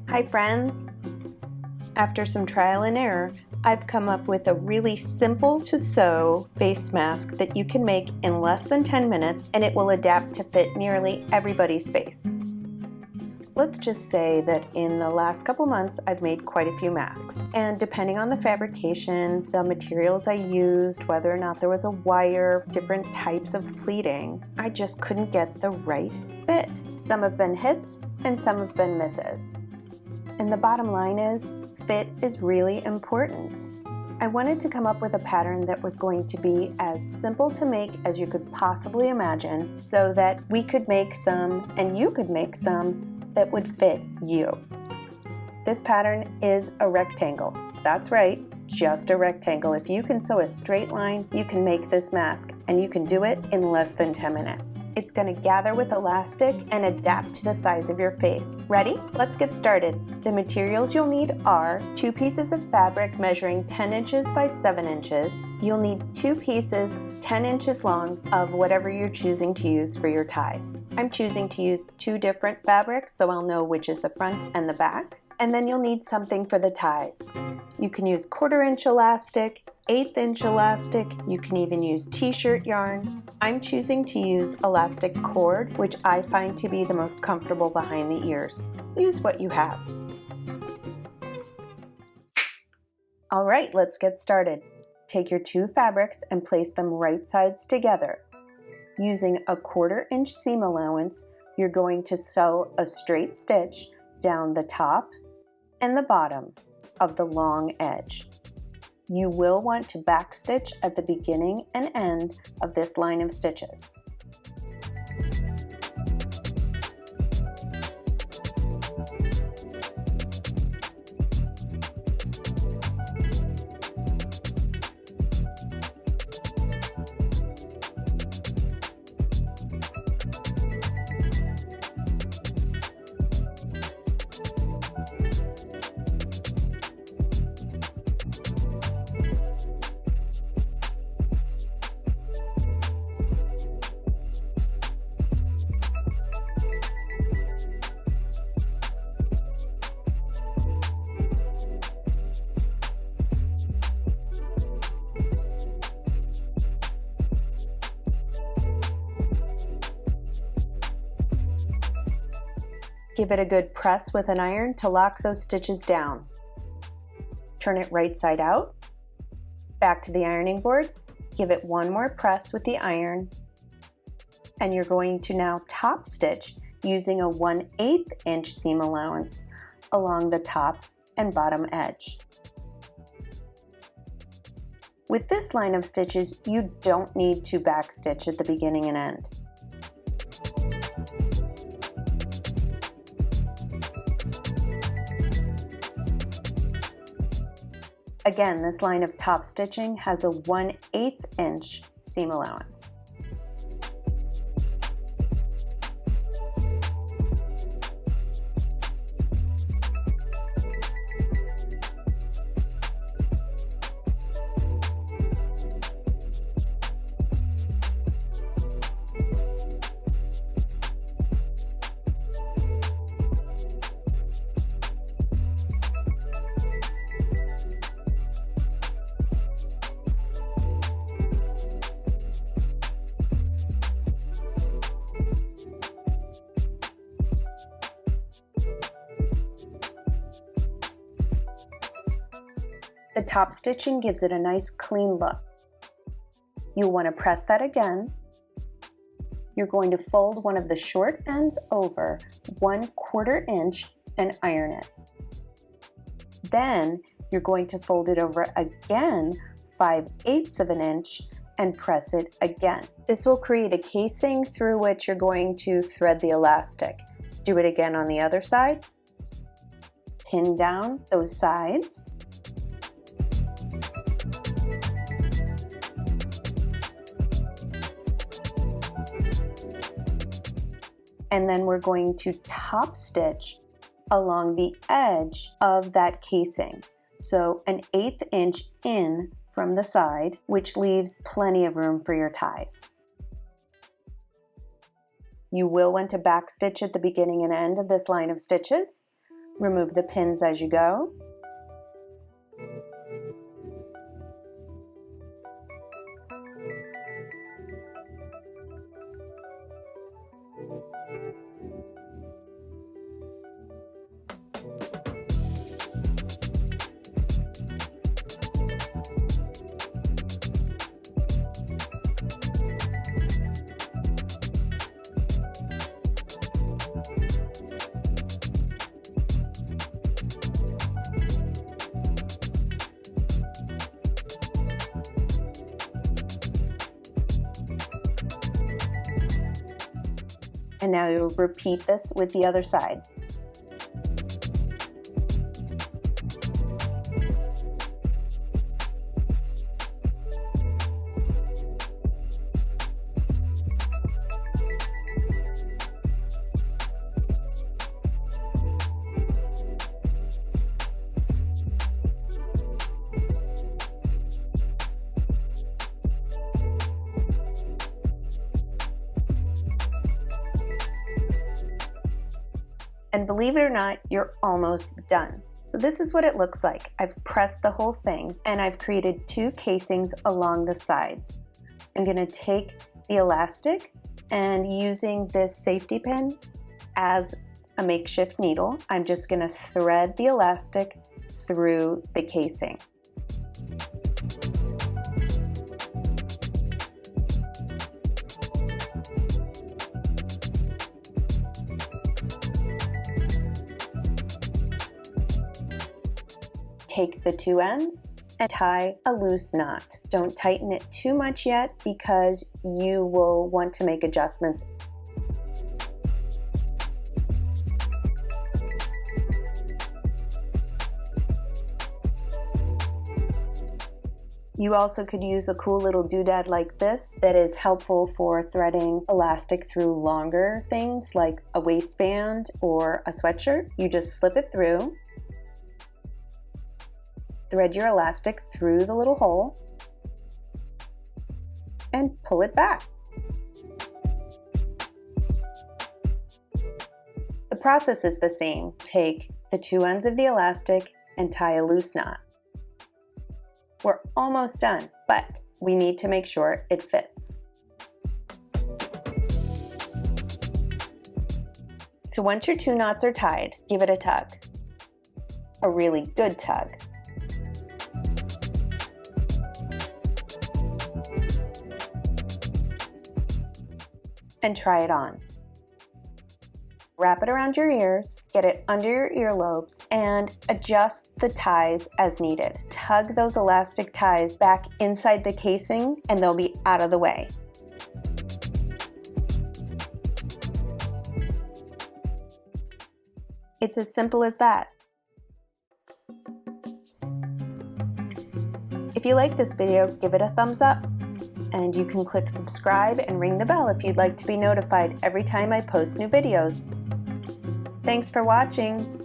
Hi friends! After some trial and error, I've come up with a really simple to sew face mask that you can make in less than 10 minutes and it will adapt to fit nearly everybody's face. Let's just say that in the last couple months I've made quite a few masks, and depending on the fabrication, the materials I used, whether or not there was a wire, different types of pleating, I just couldn't get the right fit. Some have been hits and some have been misses. And the bottom line is, fit is really important. I wanted to come up with a pattern that was going to be as simple to make as you could possibly imagine so that we could make some and you could make some that would fit you. This pattern is a rectangle. That's right, just a rectangle. If you can sew a straight line, you can make this mask, and you can do it in less than 10 minutes. It's going to gather with elastic and adapt to the size of your face. Ready? Let's get started. The materials you'll need are 2 pieces of fabric measuring 10 inches by 7 inches. You'll need 2 pieces 10 inches long of whatever you're choosing to use for your ties. I'm choosing to use 2 different fabrics so I'll know which is the front and the back. And then you'll need something for the ties. You can use 1/4 inch elastic, 1/8 inch elastic, you can even use t-shirt yarn. I'm choosing to use elastic cord, which I find to be the most comfortable behind the ears. Use what you have. All right, let's get started. Take your 2 fabrics and place them right sides together. Using a 1/4 inch seam allowance, you're going to sew a straight stitch down the top and the bottom of the long edge. You will want to backstitch at the beginning and end of this line of stitches. Give it a good press with an iron to lock those stitches down. Turn it right side out, back to the ironing board, give it one more press with the iron, and you're going to now top stitch using a 1/8 inch seam allowance along the top and bottom edge. With this line of stitches, you don't need to backstitch at the beginning and end. Again, this line of top stitching has a 1/8 inch seam allowance. The top stitching gives it a nice clean look. You'll want to press that again. You're going to fold one of the short ends over 1/4 inch and iron it. Then you're going to fold it over again 5/8 of an inch and press it again. This will create a casing through which you're going to thread the elastic. Do it again on the other side. Pin down those sides. And then we're going to top stitch along the edge of that casing. So an 1/8 inch in from the side, which leaves plenty of room for your ties. You will want to backstitch at the beginning and end of this line of stitches. Remove the pins as you go. And now you'll repeat this with the other side. And believe it or not, you're almost done. So this is what it looks like. I've pressed the whole thing and I've created 2 casings along the sides. I'm gonna take the elastic and using this safety pin as a makeshift needle, I'm just gonna thread the elastic through the casing. Take the 2 ends and tie a loose knot. Don't tighten it too much yet because you will want to make adjustments. You also could use a cool little doodad like this that is helpful for threading elastic through longer things like a waistband or a sweatshirt. You just slip it through. Thread your elastic through the little hole and pull it back. The process is the same. Take the 2 ends of the elastic and tie a loose knot. We're almost done, but we need to make sure it fits. So once your 2 knots are tied, give it a tug. A really good tug. And try it on. Wrap it around your ears, get it under your earlobes, and adjust the ties as needed. Tug those elastic ties back inside the casing and they'll be out of the way. It's as simple as that. If you like this video, give it a thumbs up. And you can click subscribe and ring the bell if you'd like to be notified every time I post new videos. Thanks for watching.